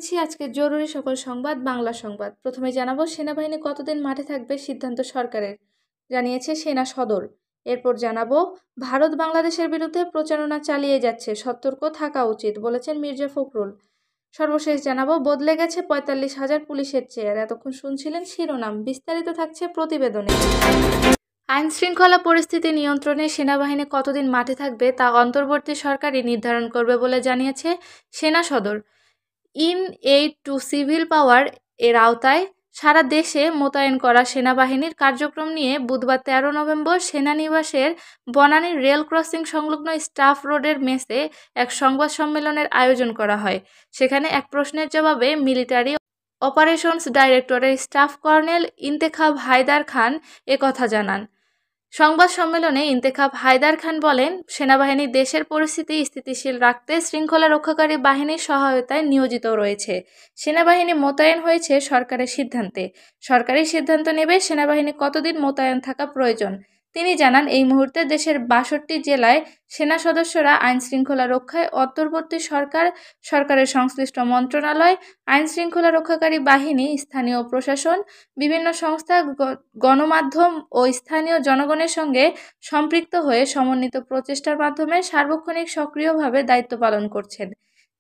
দিচ্ছি আজকে জরুরি সকল সংবাদ বাংলা সংবাদ। প্রথমে জানাবো সেনাবাহিনী কতদিন মাঠে থাকবে সিদ্ধান্ত সরকারের, জানিয়েছে সেনা সদর। এরপর জানাবো ভারত বাংলাদেশের বিরুদ্ধে প্রচারণা চালিয়ে যাচ্ছে, সতর্ক থাকা উচিত বলেছেন মির্জা ফখরুল। সর্বশেষ জানাবো বদলে গেছে ৪৫,০০০ পুলিশের চেয়ার। এতক্ষণ শুনছিলেন শিরোনাম, বিস্তারিত থাকছে প্রতিবেদনে। আইন শৃঙ্খলা পরিস্থিতি নিয়ন্ত্রণে সেনাবাহিনী কতদিন মাঠে থাকবে তা অন্তর্বর্তী সরকারই নির্ধারণ করবে বলে জানিয়েছে সেনা সদর। ইন এইড টু সিভিল পাওয়ার এর আওতায় সারা দেশে মোতায়েন করা সেনাবাহিনীর কার্যক্রম নিয়ে বুধবার ১৩ নভেম্বর সেনানিবাসের বনানী রেল ক্রসিং সংলগ্ন স্টাফ রোডের মেসে এক সংবাদ সম্মেলনের আয়োজন করা হয়। সেখানে এক প্রশ্নের জবাবে মিলিটারি অপারেশনস ডাইরেক্টরের স্টাফ কর্নেল ইন্তেখাব হায়দার খান একথা জানান। সংবাদ সম্মেলনে ইন্তেখাব হায়দার খান বলেন, সেনাবাহিনী দেশের পরিস্থিতি স্থিতিশীল রাখতে শৃঙ্খলা রক্ষাকারী বাহিনীর সহায়তায় নিয়োজিত রয়েছে। সেনাবাহিনী মোতায়েন হয়েছে সরকারের সিদ্ধান্তে। সরকারি সিদ্ধান্ত নেবে সেনাবাহিনী কতদিন মোতায়েন থাকা প্রয়োজন। তিনি জানান, এই মুহূর্তে দেশের ৬২ জেলায় সেনা সদস্যরা আইন শৃঙ্খলা রক্ষায় অন্তর্বর্তী সরকারের সংশ্লিষ্ট মন্ত্রণালয়, আইন শৃঙ্খলা রক্ষাকারী বাহিনী, স্থানীয় প্রশাসন, বিভিন্ন সংস্থা, গণমাধ্যম ও স্থানীয় জনগণের সঙ্গে সম্পৃক্ত হয়ে সমন্বিত প্রচেষ্টার মাধ্যমে সার্বক্ষণিক সক্রিয়ভাবে দায়িত্ব পালন করছেন।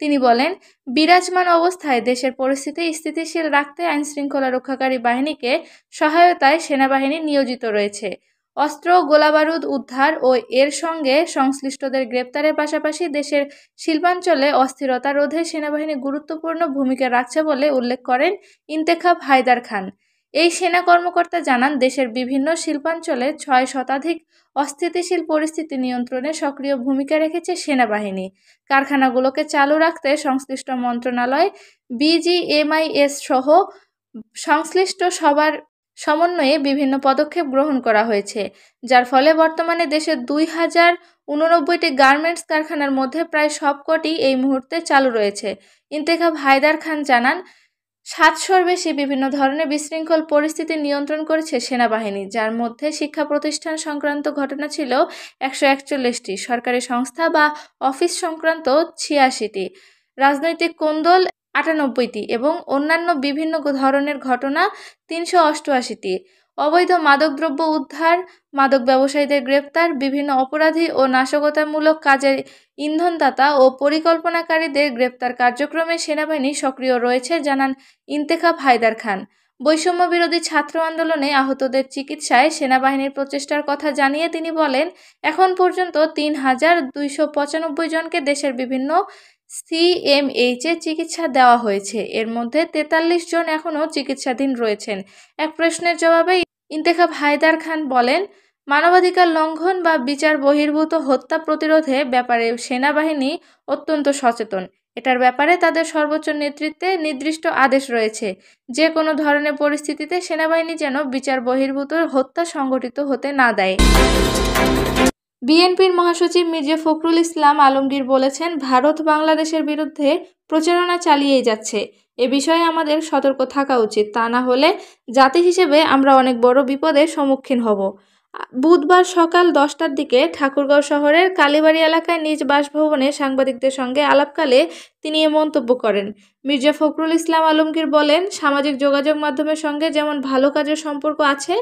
তিনি বলেন, বিরাজমান অবস্থায় দেশের পরিস্থিতি স্থিতিশীল রাখতে আইন শৃঙ্খলা রক্ষাকারী বাহিনীকে সহায়তায় সেনাবাহিনী নিয়োজিত রয়েছে। অস্ত্র, গোলাবারুদ উদ্ধার ও এর সঙ্গে সংশ্লিষ্টদের গ্রেপ্তারের পাশাপাশি দেশের শিল্পাঞ্চলে অস্থিরতা রোধে সেনাবাহিনী গুরুত্বপূর্ণ ভূমিকা রাখছে বলে উল্লেখ করেন ইন্তেখাব হায়দার খান। এই সেনা কর্মকর্তা জানান, দেশের বিভিন্ন শিল্পাঞ্চলে ৬ শতাধিক অস্থিতিশীল পরিস্থিতি নিয়ন্ত্রণে সক্রিয় ভূমিকা রেখেছে সেনাবাহিনী। কারখানাগুলোকে চালু রাখতে সংশ্লিষ্ট মন্ত্রণালয়, বিজিএমআইএস সহ সংশ্লিষ্ট সবার সমন্বয়ে বিভিন্ন পদক্ষেপ গ্রহণ করা হয়েছে, যার ফলে বর্তমানে দেশের ২,০৮৯টি গার্মেন্টস কারখানার মধ্যে প্রায় সবকটি এই মুহূর্তে চালু রয়েছে। ইন্তেখাব হায়দার খান জানান, ৭০০-র বেশি বিভিন্ন ধরনের বিশৃঙ্খল পরিস্থিতি নিয়ন্ত্রণ করেছে সেনাবাহিনী, যার মধ্যে শিক্ষা প্রতিষ্ঠান সংক্রান্ত ঘটনা ছিল ১৪১টি, সরকারি সংস্থা বা অফিস সংক্রান্ত ৮৬টি, রাজনৈতিক কোন্দল ৯৮টি এবং অন্যান্য বিভিন্ন ধরনের ঘটনা ৩৮৮টি। অবৈধ মাদকদ্রব্য উদ্ধার, মাদক ব্যবসায়ীদের গ্রেপ্তার, বিভিন্ন অপরাধী ও নাশকতামূলক কাজের ইন্ধনদাতা ও পরিকল্পনাকারীদের গ্রেপ্তার কার্যক্রমে সেনাবাহিনী সক্রিয় রয়েছে, জানান ইন্তেখাব হায়দার খান। বৈষম্য বিরোধী ছাত্র আন্দোলনে আহতদের চিকিৎসায় সেনাবাহিনীর প্রচেষ্টার কথা জানিয়ে তিনি বলেন, এখন পর্যন্ত ৩,২৯৫ জনকে দেশের বিভিন্ন সিএমএইচে চিকিৎসা দেওয়া হয়েছে। এর মধ্যে ৪৩ জন এখনও চিকিৎসাধীন রয়েছেন। এক প্রশ্নের জবাবে ইন্তেখাব হায়দার খান বলেন, মানবাধিকার লঙ্ঘন বা বিচার বহির্ভূত হত্যা প্রতিরোধে ব্যাপারে সেনাবাহিনী অত্যন্ত সচেতন। এটার ব্যাপারে তাদের সর্বোচ্চ নেতৃত্বে নির্দিষ্ট আদেশ রয়েছে। যে কোনো ধরনের পরিস্থিতিতে সেনাবাহিনী যেন বিচার বহির্ভূত হত্যা সংঘটিত হতে না দেয়। বিএনপির মহাসচিব মির্জা ফখরুল ইসলাম আলমগীর বলেছেন, ভারত বাংলাদেশের বিরুদ্ধে প্রচারণা চালিয়েই যাচ্ছে। এ বিষয়ে আমাদের সতর্ক থাকা উচিত, তা না হলে জাতি হিসেবে আমরা অনেক বড় বিপদের সম্মুখীন হব। বুধবার সকাল ১০টার দিকে ঠাকুরগাঁও শহরের কালীবাড়ি এলাকায় নিজ বাসভবনে সাংবাদিকদের সঙ্গে আলাপকালে তিনি এ মন্তব্য করেন। মির্জা ফখরুল ইসলাম আলমগীর বলেন, সামাজিক যোগাযোগ মাধ্যমের সঙ্গে যেমন ভালো কাজের সম্পর্ক আছে,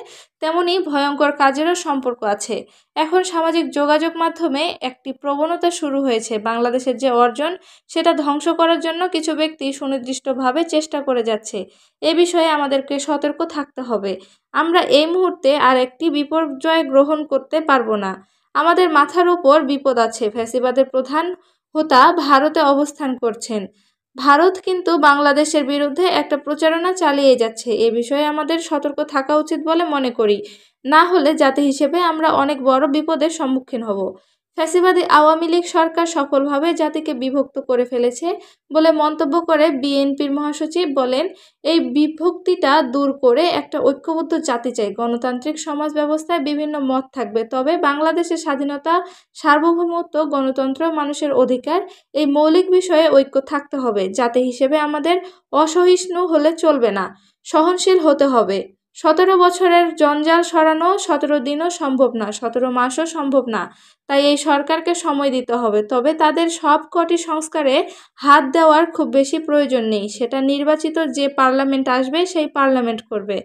তেমনি ভয়ঙ্কর কাজেরও সম্পর্ক আছে। এখন সামাজিক যোগাযোগ মাধ্যমে একটি প্রবণতা শুরু হয়েছে, বাংলাদেশের যে অর্জন সেটা ধ্বংস করার জন্য কিছু ব্যক্তি সুনির্দিষ্টভাবে চেষ্টা করে যাচ্ছে। এ বিষয়ে আমাদেরকে সতর্ক থাকতে হবে। আমরা এই মুহূর্তে আর একটি বিপর্যয় গ্রহণ করতে পারবো না। আমাদের মাথার উপর বিপদ আছে। ফ্যাসিবাদের প্রধান হোতা ভারতে অবস্থান করছেন। ভারত কিন্তু বাংলাদেশের বিরুদ্ধে একটা প্রচারণা চালিয়ে যাচ্ছে। এ বিষয়ে আমাদের সতর্ক থাকা উচিত বলে মনে করি, না হলে জাতি হিসেবে আমরা অনেক বড় বিপদের সম্মুখীন হব। ফ্যাসিবাদী আওয়ামী লীগ সরকার সফলভাবে জাতিকে বিভক্ত করে ফেলেছে বলে মন্তব্য করে বিএনপির মহাসচিব বলেন, এই বিভক্তিটা দূর করে একটা ঐক্যবদ্ধ জাতি চাই। গণতান্ত্রিক সমাজ ব্যবস্থায় বিভিন্ন মত থাকবে, তবে বাংলাদেশের স্বাধীনতা, সার্বভৌমত্ব, গণতন্ত্র, মানুষের অধিকার, এই মৌলিক বিষয়ে ঐক্য থাকতে হবে। জাতি হিসেবে আমাদের অসহিষ্ণু হলে চলবে না, সহনশীল হতে হবে। 17 বছরের জঞ্জাল সরানো 17 দিনও সম্ভব না, 17 মাসও সম্ভব না। তাই এই সরকারকে সময় দিতে হবে। তবে তাদের সব কটি সংস্কারে হাত দেওয়ার খুব বেশি প্রয়োজন নেই। সেটা নির্বাচিত যে পার্লামেন্ট আসবে সেই পার্লামেন্ট করবে।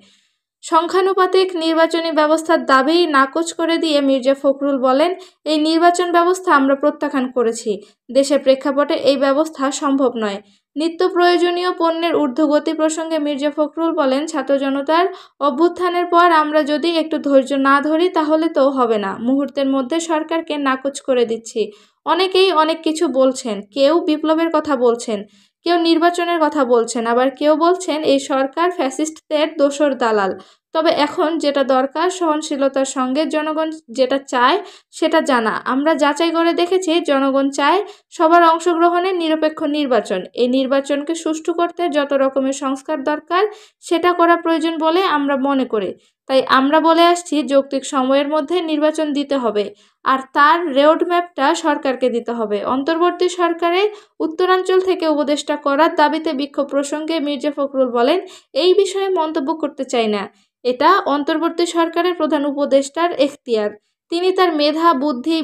সংখ্যানুপাতিক নির্বাচনী ব্যবস্থার দাবি নাকচ করে দিয়ে মির্জা ফখরুল বলেন, এই নির্বাচন ব্যবস্থা আমরা প্রত্যাখ্যান করেছি। দেশের প্রেক্ষাপটে এই ব্যবস্থা সম্ভব নয়। নিত্য প্রয়োজনীয় পণ্যের ঊর্ধ্বগতি প্রসঙ্গে মির্জা ফখরুল বলেন, ছাত্র জনতার অভ্যুত্থানের পর আমরা যদি একটু ধৈর্য না ধরি তাহলে তো হবে না। মুহূর্তের মধ্যে সরকারকে নাকচ করে দিচ্ছি। অনেকেই অনেক কিছু বলছেন, কেউ বিপ্লবের কথা বলছেন, কেউ নির্বাচনের কথা বলছেন, আবার কেউ বলছেন এই সরকার ফ্যাসিস্টদের দোসর দালাল। তবে এখন যেটা দরকার, সহনশীলতার সঙ্গে জনগণ যেটা চায় সেটা জানা। আমরা যাচাই করে দেখেছি, জনগণ চায় সবার অংশগ্রহণে নিরপেক্ষ নির্বাচন। এই নির্বাচনকে সুষ্ঠু করতে যত রকমের সংস্কার দরকার সেটা করা প্রয়োজন বলে আমরা মনে করি। তাই আমরা বলে আসছি, যৌক্তিক সময়ের মধ্যে নির্বাচন দিতে হবে, আর তার রোডম্যাপটা সরকারকে দিতে হবে। অন্তর্বর্তী সরকারে উত্তরাঞ্চল থেকে উপদেষ্টা করার দাবিতে বিক্ষোভ প্রসঙ্গে মির্জা ফখরুল বলেন, এই বিষয়ে মন্তব্য করতে চাই না। এটা অন্তর্বর্তী সরকারের প্রধান উপদেষ্টার এখতিয়ার। তিনি তার মেধা, বুদ্ধি,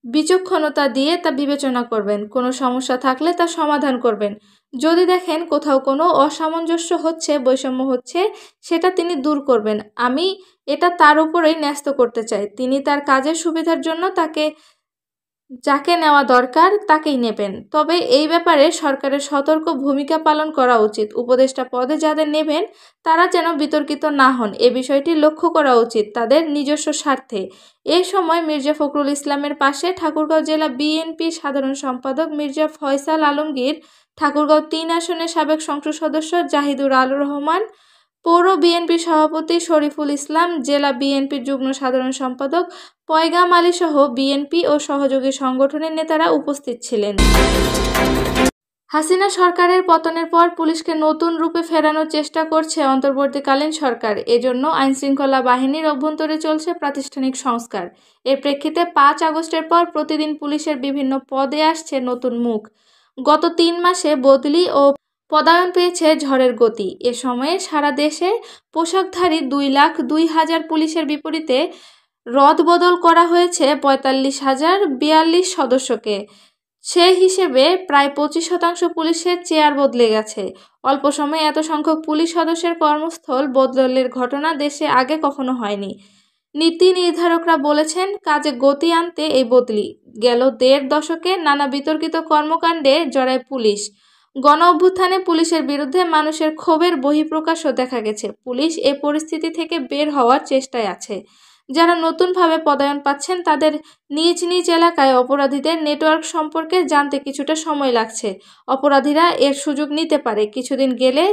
বিচক্ষণতা দিয়ে তা বিবেচনা করবেন। কোনো সমস্যা থাকলে তা সমাধান করবেন। যদি দেখেন কোথাও কোনো অসামঞ্জস্য হচ্ছে, বৈষম্য হচ্ছে, সেটা তিনি দূর করবেন। আমি এটা তার উপরেই ন্যস্ত করতে চাই। তিনি তার কাজের সুবিধার জন্য যাকে নেওয়া দরকার তাকেই নেবেন। তবে এই ব্যাপারে সরকারের সতর্ক ভূমিকা পালন করা উচিত। উপদেষ্টা পদে যাদের নেবেন তারা যেন বিতর্কিত না হন, এ বিষয়টি লক্ষ্য করা উচিত তাদের নিজস্ব স্বার্থে। এ সময় মির্জা ফখরুল ইসলামের পাশে ঠাকুরগাঁও জেলা বিএনপির সাধারণ সম্পাদক মির্জা ফয়সাল আলমগীর, ঠাকুরগাঁও ৩ আসনের সাবেক সংসদ সদস্য জাহিদুর আল রহমান, পৌর বিএনপি সভাপতি শরীফুল ইসলাম, জেলা বিএনপির যুগ্ম সাধারণ সম্পাদক পয়গাম আলী সহ বিএনপি ও সহযোগী সংগঠনের নেতারা উপস্থিত ছিলেন। হাসিনা সরকারের পতনের পর পুলিশকে নতুন রূপে ফেরানোর চেষ্টা করছে অন্তর্বর্তীকালীন সরকার। এজন্য আইনশৃঙ্খলা বাহিনীর অভ্যন্তরে চলছে প্রাতিষ্ঠানিক সংস্কার। এর প্রেক্ষিতে 5 আগস্টের পর প্রতিদিন পুলিশের বিভিন্ন পদে আসছে নতুন মুখ। গত 3 মাসে বদলি ও পদায়ন পেয়েছে ঝড়ের গতি। এ সময়ে সারা দেশে পোশাকধারী 2,02,000 পুলিশের বিপরীতে রদবদল করা হয়েছে 45,042 সদস্যকে। সে হিসেবে প্রায় 25% পুলিশের চেয়ার বদলে গেছে। অল্প সময়ে এত সংখ্যক পুলিশ সদস্যের কর্মস্থল বদলের ঘটনা দেশে আগে কখনো হয়নি। নীতি নির্ধারকরা বলেছেন, কাজে গতি আনতে এই বদলি। গেল 1.5 দশকে নানা বিতর্কিত কর্মকাণ্ডে জড়ায় পুলিশ। গণ অভ্যুত্থানে পুলিশের বিরুদ্ধে মানুষের ক্ষোভের বহিঃপ্রকাশও দেখা গেছে। পুলিশ এ পরিস্থিতি থেকে বের হওয়ার চেষ্টায় আছে। যারা নতুনভাবে পদায়ন পাচ্ছেন তাদের নিজ নিজ এলাকায় অপরাধীদের নেটওয়ার্ক সম্পর্কে জানতে কিছুটা সময় লাগছে। অপরাধীরা এর সুযোগ নিতে পারে। কিছুদিন গেলে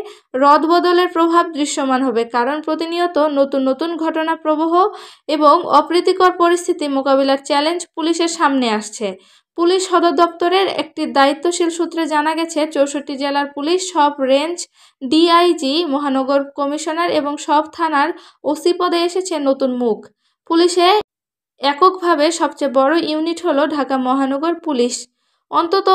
রদবদলের প্রভাব দৃশ্যমান হবে, কারণ প্রতিনিয়ত নতুন নতুন ঘটনা প্রবাহ এবং অপ্রীতিকর পরিস্থিতি মোকাবিলার চ্যালেঞ্জ পুলিশের সামনে আসছে। পুলিশ সদর দপ্তরের একটি দায়িত্বশীল সূত্রে জানা গেছে, 64 জেলার পুলিশ, সব রেঞ্জ ডিআইজি, মহানগর কমিশনার এবং সব থানার ওসি পদে এসেছে নতুন মুখ। পুলিশে এককভাবে সবচেয়ে বড় ইউনিট হলো ঢাকা মহানগর পুলিশ। অন্তত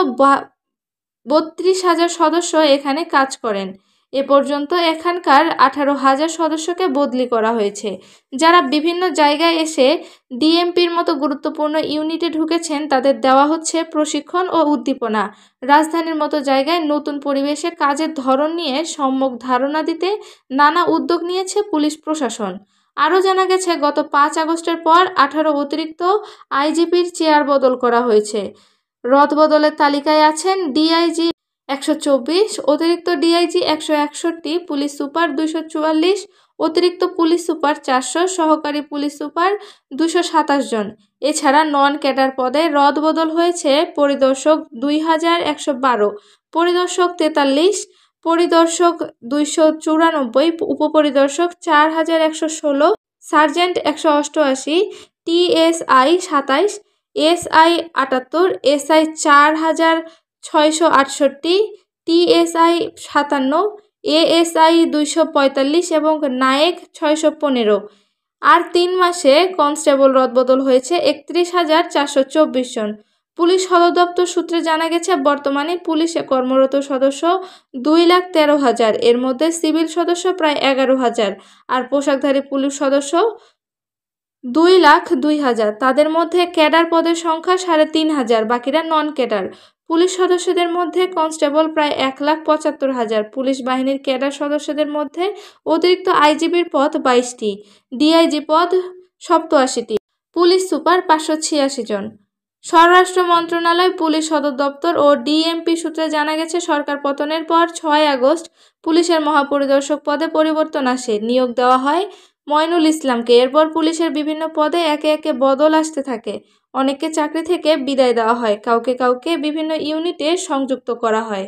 32,000 সদস্য এখানে কাজ করেন। এ পর্যন্ত এখানকার 18,000 সদস্যকে বদলি করা হয়েছে, যারা বিভিন্ন জায়গায় এসে ডিএমপির মতো গুরুত্বপূর্ণ ইউনিটে ঢুকেছেন। তাদের দেওয়া হচ্ছে প্রশিক্ষণ ও উদ্দীপনা। রাজধানীর মতো জায়গায় নতুন পরিবেশে কাজের ধরন নিয়ে সম্যক ধারণা দিতে নানা উদ্যোগ নিয়েছে পুলিশ প্রশাসন। আরও জানা গেছে, গত 5 আগস্টের পর 18 অতিরিক্ত আইজিপির চেয়ার বদল করা হয়েছে। রদবদলের তালিকায় আছেন ডিআইজি 124, অতিরিক্ত ডিআইজি 161, পুলিশ সুপার 244, অতিরিক্ত পুলিশ সুপার 400, সহকারী পুলিশ সুপার 227 জন। এছাড়া নন ক্যাডার পদে রদবদল হয়েছে পরিদর্শক 2,112, পরিদর্শক 43, পরিদর্শক 294, উপপরিদর্শক 4,116, sergeant 188, TSI 27, SI 78, SI 4,668, TSI 57, ASI 245 এবং নায়েক 615। আর 3 মাসে কনস্টেবল রদবদল হয়েছে 31,424 জন। পুলিশ সদর দপ্তর সূত্রে জানা গেছে, বর্তমানে পুলিশে কর্মরত সদস্য 2,13,000, এর মধ্যে সিভিল সদস্য প্রায় 11,000 আর পোশাকধারী পুলিশ সদস্য 2,02,000। তাদের মধ্যে ক্যাডার পদের সংখ্যা 3,500, বাকিরা নন ক্যাডার। পুলিশ সদস্যদের মধ্যে কনস্টেবল প্রায় 1,75,000। পুলিশ বাহিনীর ক্যাডার সদস্যদের মধ্যে অতিরিক্ত আইজিবির পদ 22টি, ডিআইজি পদ 87টি, পুলিশ সুপার 586 জন। স্বরাষ্ট্র মন্ত্রণালয়, পুলিশ সদর দপ্তর ও ডিএমপি সূত্রে জানা গেছে, সরকার পতনের পর 6 আগস্ট পুলিশের মহাপরিদর্শক পদে পরিবর্তন আসে। নিয়োগ দেওয়া হয় মইনুল ইসলামকে। এরপর পুলিশের বিভিন্ন পদে একে একে বদল আসতে থাকে। অনেককে চাকরি থেকে বিদায় দেওয়া হয়, কাউকে কাউকে বিভিন্ন ইউনিটে সংযুক্ত করা হয়।